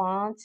5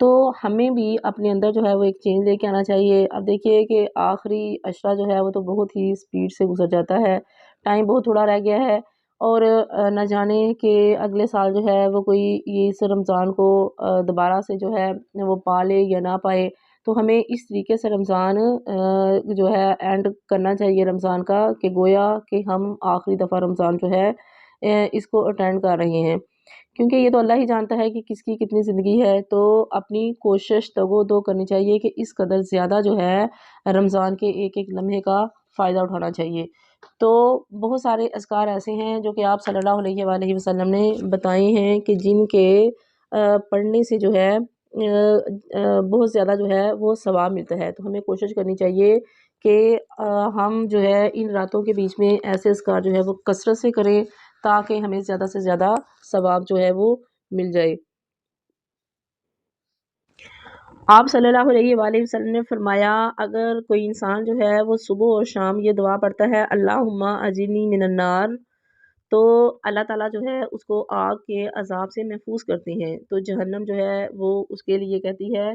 تو ہمیں بھی اپنے اندر جو ہے وہ ایک چینج لے کے آنا چاہیے۔ اب دیکھیے کہ آخری عشرہ جو ہے وہ تو بہت ہی سپیڈ سے گزر جاتا ہے، ٹائم بہت تھوڑا رہ گیا ہے، اور نہ جانے کہ اگلے سال جو ہے وہ کوئی یہ اس رمضان کو دوبارہ سے جو ہے وہ پا لے یا نہ پائے۔ تو ہمیں اس طریقے سے رمضان جو ہے اینڈ کرنا چاہیے رمضان کا، کہ گویا کہ ہم آخری دفعہ رمضان جو ہے اس کو اٹینڈ کر رہے ہیں، کیونکہ یہ تو اللہ ہی جانتا ہے کہ کس کی کتنی زندگی ہے۔ تو اپنی کوشش تگ و دو کرنی چاہیے کہ اس قدر زیادہ جو ہے رمضان کے ایک ایک لمحے کا فائدہ اٹھانا چاہیے۔ تو بہت سارے اذکار ایسے ہیں جو کہ آپ صلی اللہ علیہ وآلہ وسلم نے بتائے ہیں کہ جن کے پڑھنے سے جو ہے بہت زیادہ جو ہے وہ ثواب ملتا ہے۔ تو ہمیں کوشش کرنی چاہیے کہ ہم جو ہے ان راتوں کے بیچ میں ایسے اذکار جو ہے وہ کثرت سے کریں، تاکہ ہمیں زیادہ سے زیادہ ثواب جو ہے وہ مل جائے۔ آپ صلی اللہ علیہ وآلہ وسلم نے فرمایا، اگر کوئی انسان جو ہے وہ صبح اور شام یہ دعا پڑھتا ہے اللہم اجرنی من النار، تو اللہ تعالیٰ جو ہے اس کو آگ کے عذاب سے محفوظ کرتے ہیں۔ تو جہنم جو ہے وہ اس کے لیے کہتی ہے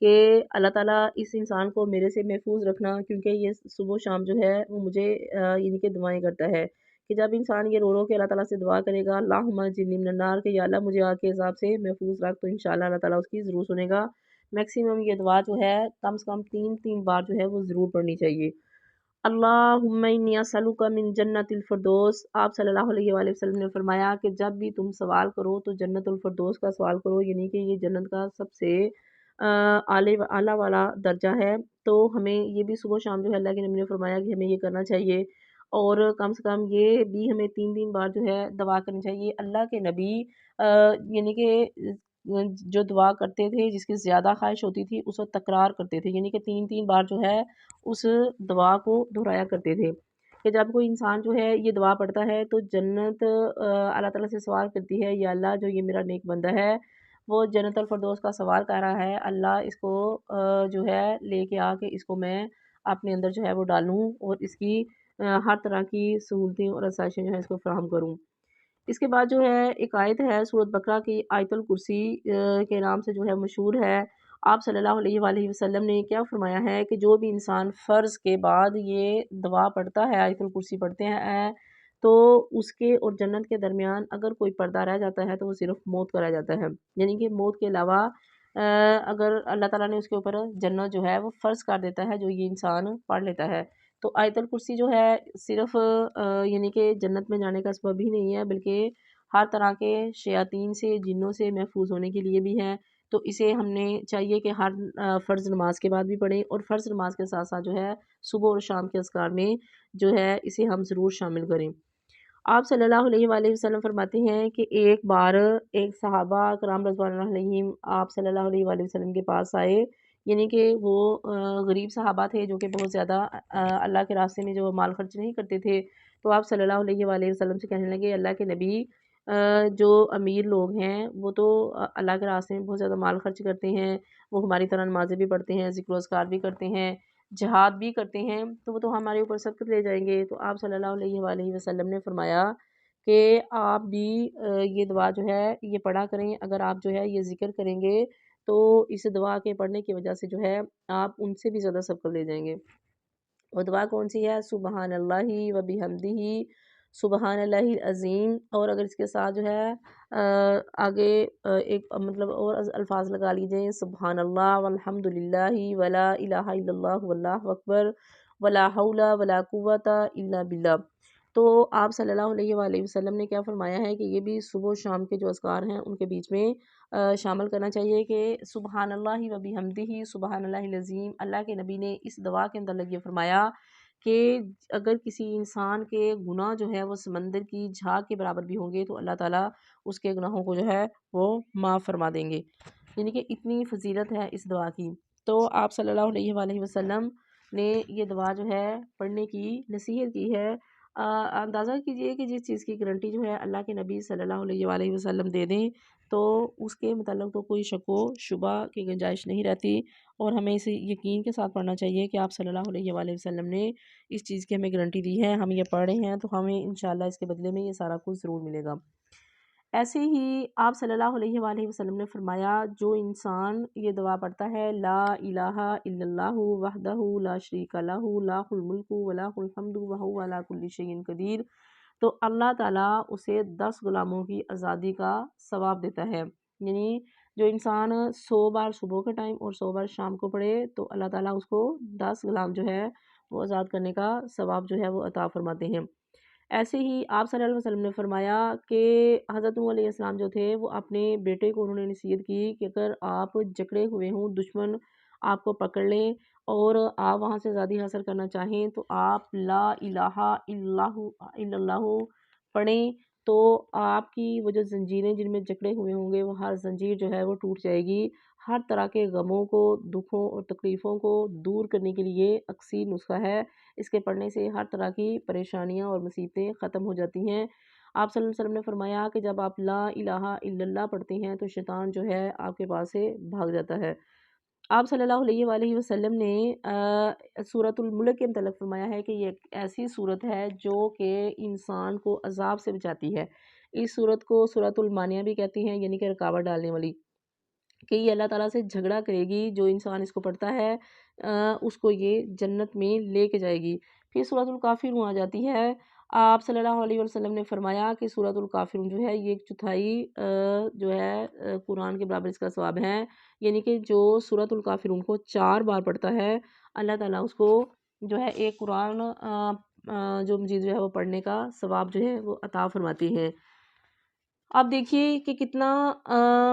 کہ اللہ تعالیٰ اس انسان کو میرے سے محفوظ رکھنا، کیونکہ یہ صبح و شام جو ہے وہ مجھے یعنی کہ دعائیں کرتا ہے۔ کہ جب انسان یہ رو رو کے اللہ تعالیٰ سے دعا کرے گا اللہم اجرنی من النار، کہ یا اللہ مجھے آگ کے عذاب سے محفوظ رکھ، تو انشاءاللہ اللہ تعالیٰ اس کی ضرور سنے گا۔ میکسیمم یہ دعا جو ہے کم سے کم 3 بار جو ہے وہ ضرور پڑھنی چاہیے۔ اللہم انی اسألک من جنت الفردوس، آپ صلی اللہ علیہ وآلہ وسلم نے فرمایا کہ جب بھی تم سوال کرو تو جنت الفردوس کا سوال کرو، یعنی کہ یہ جنت کا سب سے اعلیٰ والا درجہ ہے۔ تو ہمیں یہ بھی صبح و شام جو ہے اللہ کے نبی نے فرمایا کہ ہمیں یہ کرنا چاہیے، اور کم سے کم یہ بھی ہمیں 3 بار جو ہے دعا کرنی چاہیے۔ اللہ کے نبی یعنی کہ جو دعا کرتے تھے، جس کی زیادہ خواہش ہوتی تھی اس وقت تکرار کرتے تھے، یعنی کہ 3 بار جو ہے اس دعا کو دہرایا کرتے تھے۔ کہ جب کوئی انسان جو ہے یہ دعا پڑھتا ہے تو جنت اللہ تعالیٰ سے سوال کرتی ہے، یا اللہ جو یہ میرا نیک بندہ ہے وہ جنت الفردوس کا سوال کر رہا ہے، اللہ اس کو جو ہے لے کے آ کے اس کو میں اپنے اندر جو ہے وہ ڈالوں، اور اس کی ہر طرح کی سہولتیں اور آسائشیں جو ہے اس کو فراہم کروں۔ اس کے بعد جو ہے ایک آیت ہے سورۃ بقرہ کی، آیت الکرسی کے نام سے جو ہے مشہور ہے۔ آپ صلی اللہ علیہ وآلہ وسلم نے کیا فرمایا ہے کہ جو بھی انسان فرض کے بعد یہ دعا پڑھتا ہے، آیت الکرسی پڑھتے ہیں، تو اس کے اور جنت کے درمیان اگر کوئی پردہ رہ جاتا ہے تو وہ صرف موت کا رہ جاتا ہے، یعنی کہ موت کے علاوہ اگر اللہ تعالیٰ نے اس کے اوپر جنت جو ہے وہ فرض کر دیتا ہے جو یہ انسان پڑھ لیتا ہے۔ تو آیت الکرسی جو ہے صرف یعنی کہ جنت میں جانے کا سبب ہی نہیں ہے، بلکہ ہر طرح کے شیاطین سے، جنوں سے محفوظ ہونے کے لیے بھی ہے۔ تو اسے ہم نے چاہیے کہ ہر فرض نماز کے بعد بھی پڑھیں، اور فرض نماز کے ساتھ ساتھ جو ہے صبح اور شام کے اذکار میں جو ہے اسے ہم ضرور شامل کریں۔ آپ صلی اللہ علیہ وآلہ وسلم فرماتے ہیں کہ ایک بار ایک صحابہ کرام رضوان اللہ علیہم آپ صلی اللہ علیہ وآلہ وسلم کے پاس آئے، یعنی کہ وہ غریب صحابہ تھے جو کہ بہت زیادہ اللہ کے راستے میں جو مال خرچ نہیں کرتے تھے۔ تو آپ صلی اللہ علیہ وآلہ وسلم سے کہنے لگے اللہ کے نبی، جو امیر لوگ ہیں وہ تو اللہ کے راستے میں بہت زیادہ مال خرچ کرتے ہیں، وہ ہماری طرح نمازیں بھی پڑھتے ہیں، ذکر و اذکار بھی کرتے ہیں، جہاد بھی کرتے ہیں، تو وہ تو ہمارے اوپر سبقت لے جائیں گے۔ تو آپ صلی اللہ علیہ وآلہ وسلم نے فرمایا کہ آپ بھی یہ دعا جو ہے یہ پڑھا کریں، اگر آپ جو ہے یہ ذکر کریں گے تو اس دعا کے پڑھنے کی وجہ سے جو ہے آپ ان سے بھی زیادہ سبقت لے جائیں گے۔ وہ دعا کون سی ہے؟ سبحان اللہ و بحمدہ سبحان اللہ العظیم، اور اگر اس کے ساتھ جو ہے آگے ایک مطلب اور الفاظ لگا لیجئے، سبحان اللہ والحمد للہ ولا الہ الا اللہ واللہ اکبر ولا حول ولا قوت الا باللہ۔ تو آپ صلی اللہ علیہ وآلہ وسلم نے کیا فرمایا ہے کہ یہ بھی صبح و شام کے جو اذکار ہیں ان کے بیچ میں شامل کرنا چاہیے، کہ سبحان اللہ و بحمدہ سبحان اللہ العظیم۔ اللہ کے نبی نے اس دعا کے اندر یہ فرمایا کہ اگر کسی انسان کے گناہ جو ہے وہ سمندر کی جھاگ کے برابر بھی ہوں گے تو اللہ تعالیٰ اس کے گناہوں کو جو ہے وہ معاف فرما دیں گے، یعنی کہ اتنی فضیلت ہے اس دعا کی۔ تو آپ صلی اللہ علیہ وآلہ وسلم نے یہ دعا جو ہے پڑھنے کی نصیحت کی ہے۔ اندازہ کیجئے کہ جس چیز کی گارنٹی جو ہے اللہ کے نبی صلی اللہ علیہ وآلہ وسلم دے دیں تو اس کے متعلق تو کوئی شک و شبہ کی گنجائش نہیں رہتی، اور ہمیں اسے یقین کے ساتھ پڑھنا چاہیے کہ آپ صلی اللہ علیہ وآلہ وسلم نے اس چیز کی ہمیں گارنٹی دی ہے، ہم یہ پڑھ رہے ہیں تو ہمیں انشاءاللہ اس کے بدلے میں یہ سارا کچھ ضرور ملے گا۔ ایسے ہی آپ صلی اللہ علیہ وآلہ وسلم نے فرمایا جو انسان یہ دعا پڑھتا ہے لا الہ الا اللہ وحدہ لا شریک لہ لہ الملک ولہ الحمد وہو علی کل شیء قدیر، تو اللہ تعالیٰ اسے 10 غلاموں کی آزادی کا ثواب دیتا ہے۔ یعنی جو انسان 100 بار صبح کے ٹائم اور 100 بار شام کو پڑھے تو اللہ تعالیٰ اس کو 10 غلام جو ہے وہ آزاد کرنے کا ثواب جو ہے وہ عطا فرماتے ہیں۔ ایسے ہی آپ صلی اللہ علیہ وسلم نے فرمایا کہ حضرت نوح علیہ السلام جو تھے وہ اپنے بیٹے کو انہوں نے نصیحت کی کہ اگر آپ جکڑے ہوئے ہوں، دشمن آپ کو پکڑ لیں اور آپ وہاں سے آزادی حاصل کرنا چاہیں تو آپ لا الہ الا اللہ پڑھیں، تو آپ کی وہ جو زنجیریں جن میں جکڑے ہوئے ہوں گے وہ ہر زنجیر جو ہے وہ ٹوٹ جائے گی۔ ہر طرح کے غموں کو، دکھوں اور تکلیفوں کو دور کرنے کے لیے اکسیر نسخہ ہے۔ اس کے پڑھنے سے ہر طرح کی پریشانیاں اور مصیبتیں ختم ہو جاتی ہیں۔ آپ صلی اللہ علیہ وسلم نے فرمایا کہ جب آپ لا الہ الا اللہ پڑھتے ہیں تو شیطان جو ہے آپ کے پاس سے بھاگ جاتا ہے۔ آپ صلی اللہ علیہ وآلہ وسلم نے سورۃ الملک کے متعلق فرمایا ہے کہ یہ ایک ایسی صورت ہے جو کہ انسان کو عذاب سے بچاتی ہے۔ اس صورت کو سورۃ المانیہ بھی کہتی ہیں، یعنی کہ رکاوٹ ڈالنے والی، کہ یہ اللہ تعالیٰ سے جھگڑا کرے گی، جو انسان اس کو پڑھتا ہے اس کو یہ جنت میں لے کے جائے گی۔ پھر سورۃ الکافرون آ جاتی ہے۔ آپ صلی اللہ علیہ وسلم نے فرمایا کہ سورۃ الکافرون جو ہے یہ 1/4 جو ہے قرآن کے برابر اس کا ثواب ہے، یعنی کہ جو سورۃ الکافرون کو 4 بار پڑھتا ہے اللہ تعالیٰ اس کو جو ہے ایک قرآن جو مجید جو ہے وہ پڑھنے کا ثواب جو ہے وہ عطا فرماتی ہے۔ آپ دیکھیے کہ کتنا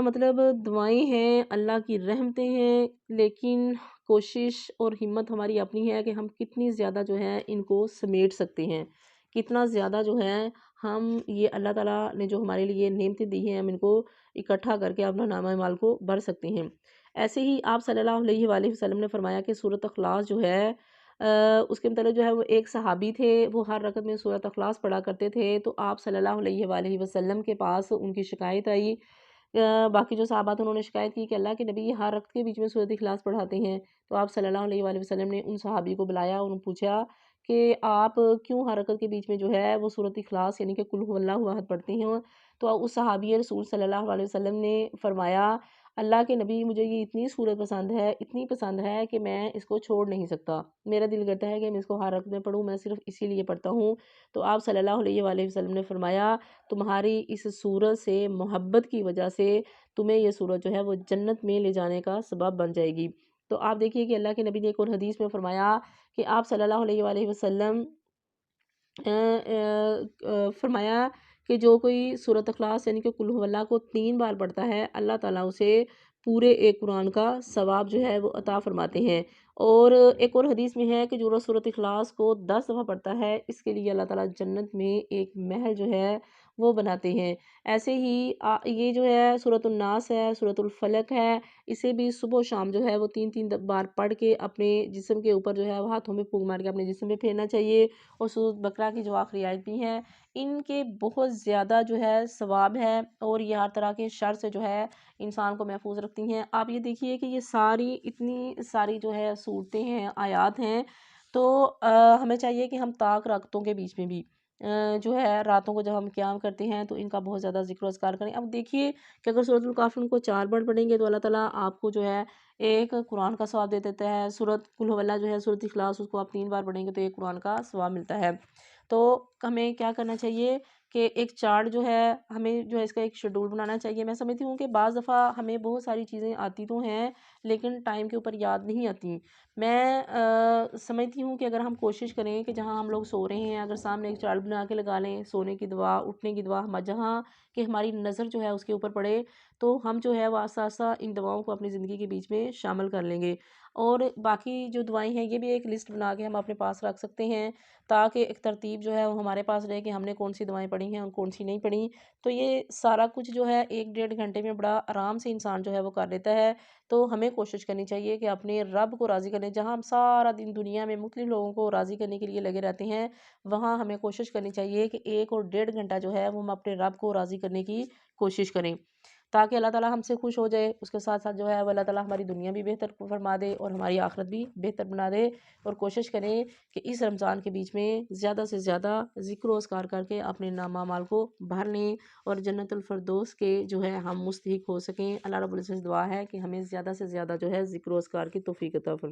مطلب دعائیں ہیں، اللہ کی رحمتیں ہیں، لیکن کوشش اور ہمت ہماری اپنی ہے کہ ہم کتنی زیادہ جو ہے ان کو سمیٹ سکتے ہیں، کتنا زیادہ جو ہے ہم یہ اللہ تعالیٰ نے جو ہمارے لیے نعمتیں دی ہیں ہم ان کو اکٹھا کر کے اپنا نامہ اعمال کو بھر سکتے ہیں۔ ایسے ہی آپ صلی اللہ علیہ وآلہ وسلم نے فرمایا کہ سورۃ اخلاص جو ہے اس کے متعلق جو ہے وہ ایک صحابی تھے، وہ ہر رکعت میں سورۃ اخلاص پڑھا کرتے تھے، تو آپ صلی اللہ علیہ وآلہ وسلم کے پاس ان کی شکایت آئی۔ باقی جو صحابہ تھے انہوں نے شکایت کی کہ اللہ کے نبی یہ ہر رکعت کے بیچ میں سورۃ اخلاص پڑھاتے ہیں، تو آپ صلی اللہ علیہ وآلہ وسلم نے ان صحابی کو بلایا اور پوچھا کہ آپ کیوں ہر رکعت کے بیچ میں جو ہے وہ سورۃ اخلاص یعنی کہ قل هو اللہ احد پڑھتے ہیں؟ تو اس صحابی رسول صلی اللہ علیہ وسلم نے فرمایا اللہ کے نبی مجھے یہ اتنی صورت پسند ہے، اتنی پسند ہے کہ میں اس کو چھوڑ نہیں سکتا، میرا دل کرتا ہے کہ میں اس کو ہر رکعت میں پڑھوں، میں صرف اسی لیے پڑھتا ہوں۔ تو آپ صلی اللہ علیہ وآلہ وسلم نے فرمایا تمہاری اس صورت سے محبت کی وجہ سے تمہیں یہ صورت جو ہے وہ جنت میں لے جانے کا سبب بن جائے گی۔ تو آپ دیکھیے کہ اللہ کے نبی نے ایک اور حدیث میں فرمایا کہ آپ صلی اللہ علیہ وآلہ وسلم فرمایا کہ جو کوئی سورۃ اخلاص یعنی کہ قل هو اللہ کو 3 بار پڑھتا ہے اللہ تعالیٰ اسے پورے ایک قرآن کا ثواب جو ہے وہ عطا فرماتے ہیں۔ اور ایک اور حدیث میں ہے کہ جو سورۃ اخلاص کو 10 دفعہ پڑھتا ہے اس کے لیے اللہ تعالیٰ جنت میں ایک محل جو ہے وہ بناتے ہیں۔ ایسے ہی یہ جو ہے سورۃ الناس ہے، سورۃ الفلق ہے، اسے بھی صبح و شام جو ہے وہ 3 بار پڑھ کے اپنے جسم کے اوپر جو ہے وہ ہاتھوں میں پھونک مار کے اپنے جسم پہ پھیرنا چاہیے۔ اور سورۃ بقرہ کی جو آخری آیت بھی ہے ان کے بہت زیادہ جو ہے ثواب ہے اور یہ ہر طرح کے شر سے جو ہے انسان کو محفوظ رکھتی ہیں۔ آپ یہ دیکھیے کہ یہ ساری اتنی ساری جو ہے صورتیں ہیں، آیات ہیں، تو ہمیں چاہیے کہ ہم طاق راتوں کے بیچ میں بھی جو ہے راتوں کو جب ہم قیام کرتے ہیں تو ان کا بہت زیادہ ذکر و اذکار کریں۔ اب دیکھیے کہ اگر سورۃ الکافرون کو 4 بار پڑھیں گے تو اللہ تعالیٰ آپ کو جو ہے ایک قرآن کا ثواب دے دیتا ہے۔ سورۃ قل هو اللہ جو ہے سورۃ اخلاص اس کو آپ 3 بار پڑھیں گے تو ایک قرآن کا ثواب ملتا ہے۔ تو ہمیں کیا کرنا چاہیے کہ ایک چارٹ جو ہے ہمیں جو ہے اس کا ایک شیڈول بنانا چاہیے۔ میں سمجھتی ہوں کہ بعض دفعہ ہمیں بہت ساری چیزیں آتی تو ہیں لیکن ٹائم کے اوپر یاد نہیں آتی۔ میں سمجھتی ہوں کہ اگر ہم کوشش کریں کہ جہاں ہم لوگ سو رہے ہیں اگر سامنے ایک چارٹ بنا کے لگا لیں، سونے کی دعا، اٹھنے کی دعا، جہاں کہ ہماری نظر جو ہے اس کے اوپر پڑے تو ہم جو ہے وہ آہستہ آہستہ ان دعاؤں کو اپنی زندگی کے بیچ میں شامل کر لیں گے۔ اور باقی جو دعائیں ہیں یہ بھی ایک لسٹ بنا کے ہم اپنے پاس رکھ سکتے ہیں تاکہ ایک ترتیب جو ہے وہ ہمارے پاس رہے کہ ہم نے کون سی دعائیں پڑھی ہیں اور کون سی نہیں پڑھی۔ تو یہ سارا کچھ جو ہے 1 1.5 گھنٹے میں بڑا آرام سے انسان جو ہے وہ کر لیتا ہے۔ تو ہمیں کوشش کرنی چاہیے کہ اپنے رب کو راضی کرنے، جہاں ہم سارا دن دنیا میں مختلف لوگوں کو راضی کرنے کے لیے لگے رہتے ہیں، وہاں ہمیں کوشش کرنی چاہیے کہ 1 اور 1.5 گھنٹہ جو ہے وہ ہم اپنے رب کو راضی کرنے کی کوشش کریں۔ تاکہ اللہ تعالیٰ ہم سے خوش ہو جائے، اس کے ساتھ ساتھ جو ہے وہ اللہ تعالیٰ ہماری دنیا بھی بہتر فرما دے اور ہماری آخرت بھی بہتر بنا دے۔ اور کوشش کریں کہ اس رمضان کے بیچ میں زیادہ سے زیادہ ذکر و اذکار کر کے اپنے نام اعمال کو بھر لیں اور جنت الفردوس کے جو ہے ہم مستحق ہو سکیں۔ اللہ رب العزت سے دعا ہے کہ ہمیں زیادہ سے زیادہ جو ہے ذکر و اذکار کی توفیق عطا فرمائے۔